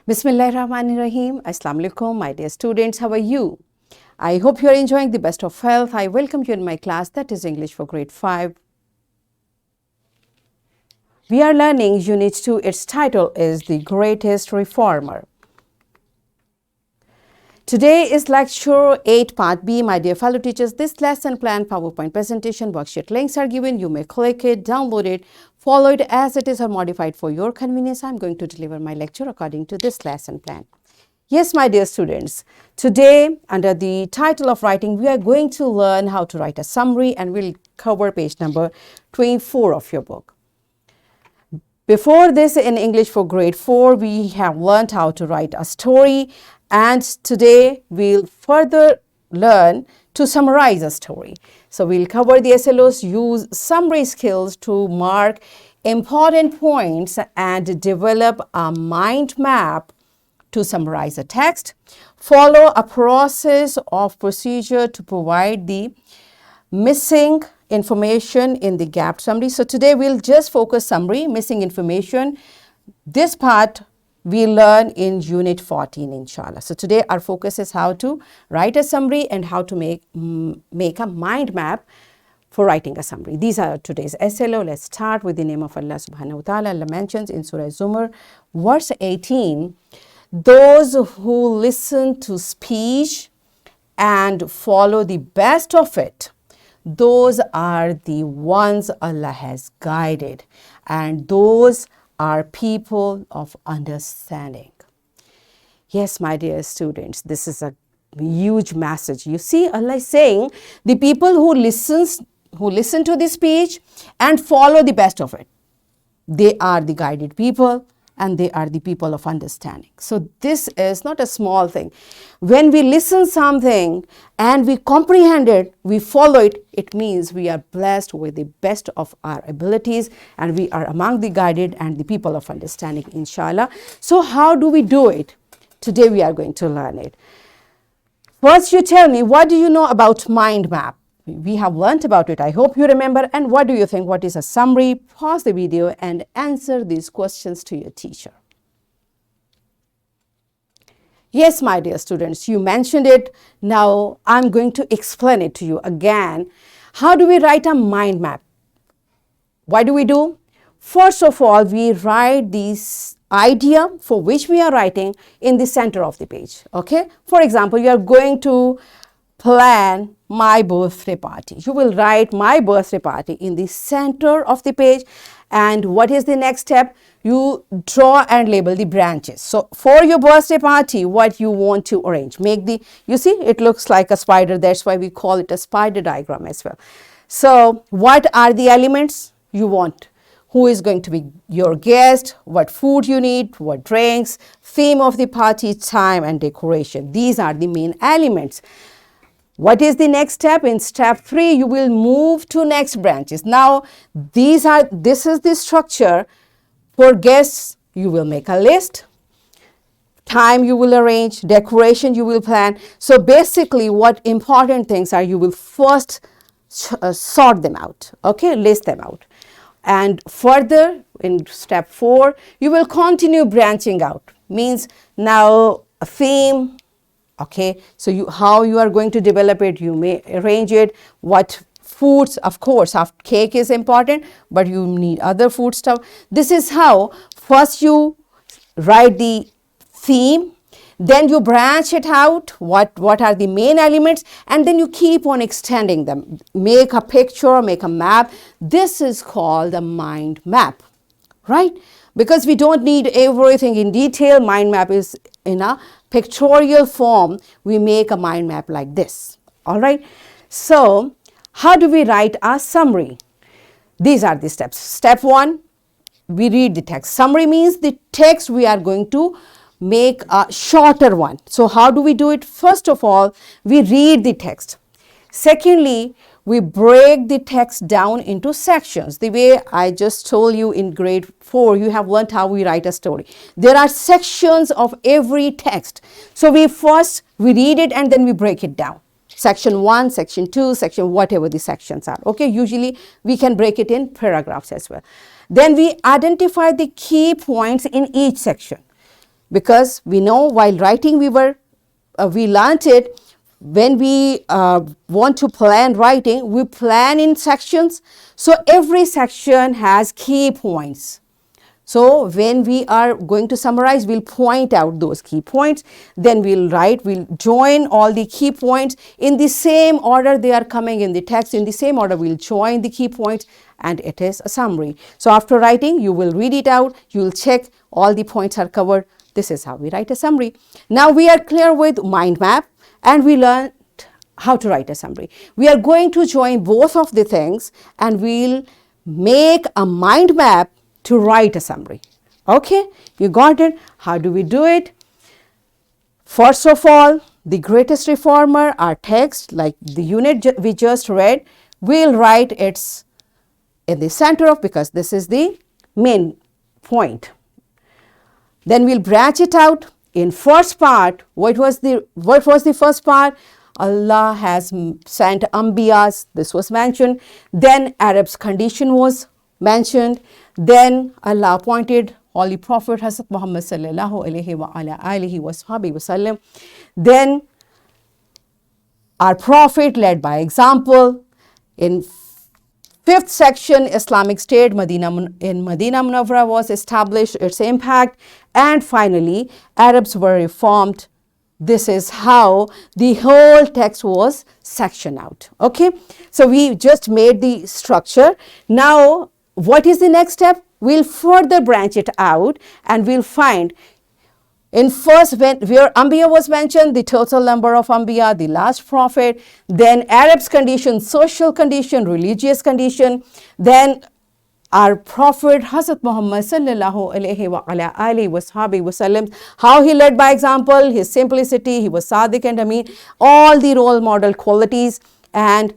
Bismillahirrahmanirrahim. Assalamu alaikum, my dear students. How are you? I hope you are enjoying the best of health. I welcome you in my class, that is English for grade 5. We are learning Unit 2. Its title is The Greatest Reformer. Today is lecture 8 part B. My dear fellow teachers, this lesson plan, PowerPoint presentation, worksheet links are given. You may click it, download it, follow it as it is or modified for your convenience. I'm going to deliver my lecture according to this lesson plan. Yes, my dear students, today under the title of writing, we are going to learn how to write a summary and we'll cover page number 24 of your book. Before this, in English for grade 4, we have learned how to write a story, and today we'll further learn to summarize a story. So we'll cover the SLOs, use summary skills to mark important points and develop a mind map to summarize a text, follow a process of procedure to provide the missing information in the gap summary. So today we'll just focus summary, missing information. This part we learn in unit 14, inshallah. So today our focus is how to write a summary and how to make a mind map for writing a summary. These are today's SLO. Let's start with the name of Allah subhanahu wa ta'ala. Allah mentions in Surah Zumar, verse 18, those who listen to speech and follow the best of it, those are the ones Allah has guided, and those are people of understanding. Yes, my dear students, this is a huge message. You see, Allah is saying the people who listen to the speech and follow the best of it, they are the guided people and they are the people of understanding. So this is not a small thing. When we listen something and we comprehend it, we follow it, it means we are blessed with the best of our abilities and we are among the guided and the people of understanding, inshallah. So how do we do it? Today we are going to learn it. First, you tell me, what do you know about mind map? We have learnt about it. I hope you remember. And what do you think? What is a summary? Pause the video and answer these questions to your teacher. Yes, my dear students, you mentioned it. Now I'm going to explain it to you again. How do we write a mind map? What do we do? First of all, we write this idea for which we are writing in the center of the page. Okay. For example, you are going to plan my birthday party. You will write my birthday party in the center of the page. And what is the next step? You draw and label the branches. So for your birthday party, what you want to arrange, you see, it looks like a spider. That's why we call it a spider diagram as well. So what are the elements you want? Who is going to be your guest? What food you need? What drinks? Theme of the party, time and decoration. These are the main elements. What is the next step? In step 3, you will move to next branches. Now, this is the structure. For guests, you will make a list. Time you will arrange. Decoration you will plan. So basically, what important things are, you will first sort them out. Okay, list them out. And further, in step 4, you will continue branching out. Means now a theme. Okay, so how you are going to develop it, you may arrange it. What foods, of course, cake is important, but you need other food stuff. This is how first you write the theme, then you branch it out, what are the main elements, and then you keep on extending them. Make a picture, make a map. This is called a mind map, right? Because we don't need everything in detail. Mind map is in a pictorial form. We make a mind map like this. All right. So how do we write a summary? These are the steps. Step 1, we read the text. Summary means the text we are going to make a shorter one. So how do we do it? First of all, we read the text. Secondly, we break the text down into sections. The way I just told you in grade 4, you have learned how we write a story. There are sections of every text. So we read it and then we break it down. Section 1, section 2, section whatever the sections are. Okay, usually we can break it in paragraphs as well. Then we identify the key points in each section. because we know while writing we learned it. When we want to plan writing, we plan in sections. So every section has key points. So when we are going to summarize, we'll point out those key points. Then we'll join all the key points in the same order they are coming in the text. In the same order, we'll join the key points, and it is a summary. So after writing, you will read it out. You will check all the points are covered. This is how we write a summary. Now we are clear with mind map, and we learned how to write a summary. We are going to join both of the things, and we'll make a mind map to write a summary. Okay, you got it? How do we do it? First of all, the greatest reformer, our text, like the unit we just read, we'll write it's in the center of, because this is the main point. Then we'll branch it out. In first part, what was the first part? Allah has sent Ambiyas. This was mentioned. Then Arab's condition was mentioned. Then Allah appointed Holy Prophet Hazrat Muhammad sallallahu alaihi wa ala alihi wa sahbihi wasallam. Then our Prophet led by example. In fifth section, Islamic State in Medina Munawwara was established, its impact. And finally, Arabs were reformed. This is how the whole text was sectioned out. Okay, so we just made the structure. Now, what is the next step? We'll further branch it out, and we'll find in first, where Ambiya was mentioned, the total number of Ambiya, the last prophet, then Arab's condition, social condition, religious condition, then our Prophet Hazrat Muhammad sallallahu alaihi wa ala alihi wa sahbihi wasallam, how he led by example, his simplicity, he was Sadiq and Ameen, all the role model qualities, and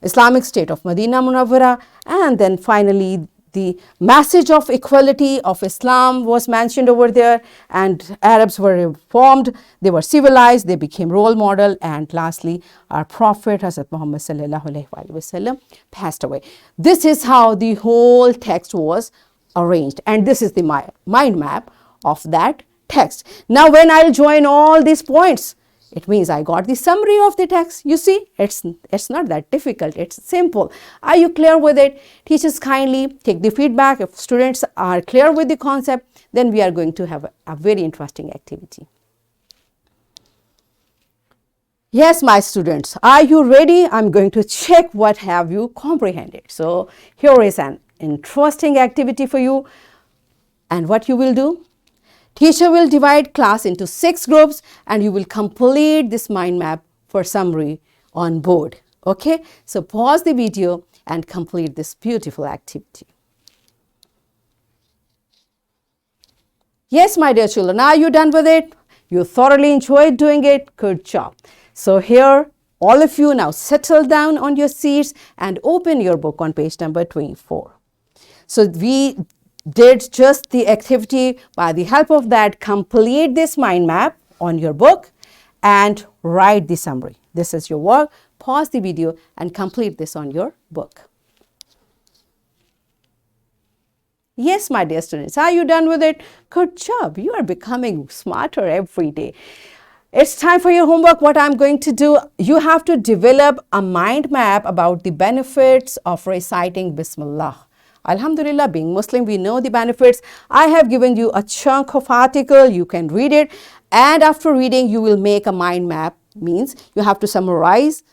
Islamic State of Medina Munawwara, and then finally the message of equality of Islam was mentioned over there, and Arabs were reformed, they were civilized, they became role model, and lastly our Prophet Hazrat Muhammad sallallahu alaihi wasallam passed away. This is how the whole text was arranged, and this is the mind map of that text. Now when I'll join all these points, it means I got the summary of the text. You see, it's not that difficult. It's simple. Are you clear with it? Teachers, kindly take the feedback. If students are clear with the concept, then we are going to have a very interesting activity. Yes, my students, are you ready? I'm going to check what have you comprehended. So here is an interesting activity for you. And what you will do? Teacher will divide class into 6 groups, and you will complete this mind map for summary on board. Okay, so pause the video and complete this beautiful activity. Yes, my dear children, are you done with it? You thoroughly enjoyed doing it. Good job. So here, all of you now settle down on your seats and open your book on page number 24. So we did just the activity. By the help of that, complete this mind map on your book and write the summary. This is your work. Pause the video and complete this on your book. Yes, my dear students, are you done with it? Good job. You are becoming smarter every day. It's time for your homework. What I'm going to do, you have to develop a mind map about the benefits of reciting Bismillah. Alhamdulillah, being Muslim, we know the benefits. I have given you a chunk of article. You can read it. And after reading, you will make a mind map. Means you have to summarize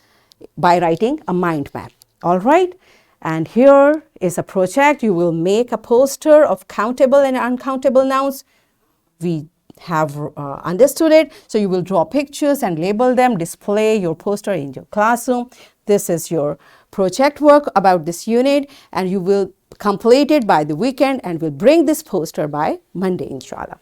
by writing a mind map. All right. And here is a project. You will make a poster of countable and uncountable nouns. We have understood it. So you will draw pictures and label them, display your poster in your classroom. This is your project work about this unit, and you will complete it by the weekend and will bring this poster by Monday, inshallah.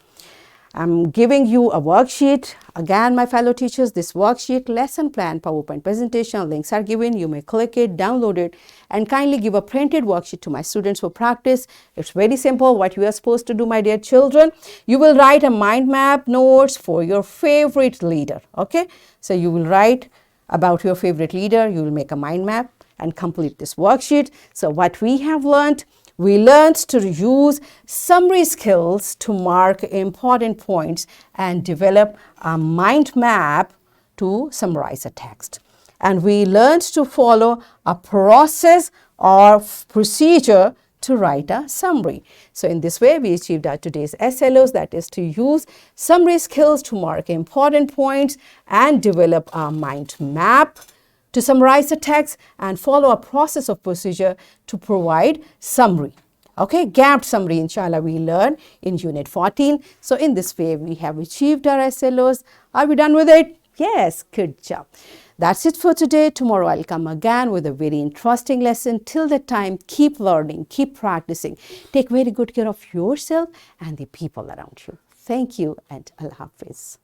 I'm giving you a worksheet. Again, my fellow teachers, this worksheet, lesson plan, PowerPoint presentation, links are given. You may click it, download it, and kindly give a printed worksheet to my students for practice. It's very simple what you are supposed to do, my dear children. You will write a mind map notes for your favorite leader. Okay, so you will write about your favorite leader. You will make a mind map and complete this worksheet. So what we have learned, We learned to use summary skills to mark important points and develop a mind map to summarize a text. And we learned to follow a process or procedure to write a summary. So in this way, we achieved our today's SLOs, that is to use summary skills to mark important points and develop a mind map to summarize the text and follow a process of procedure to provide summary. Okay, gapped summary, inshallah, we learn in Unit 14. So in this way, we have achieved our SLOs. Are we done with it? Yes, good job. That's it for today. Tomorrow I'll come again with a very interesting lesson. Till that time, keep learning, keep practicing. Take very good care of yourself and the people around you. Thank you and Allah Hafiz.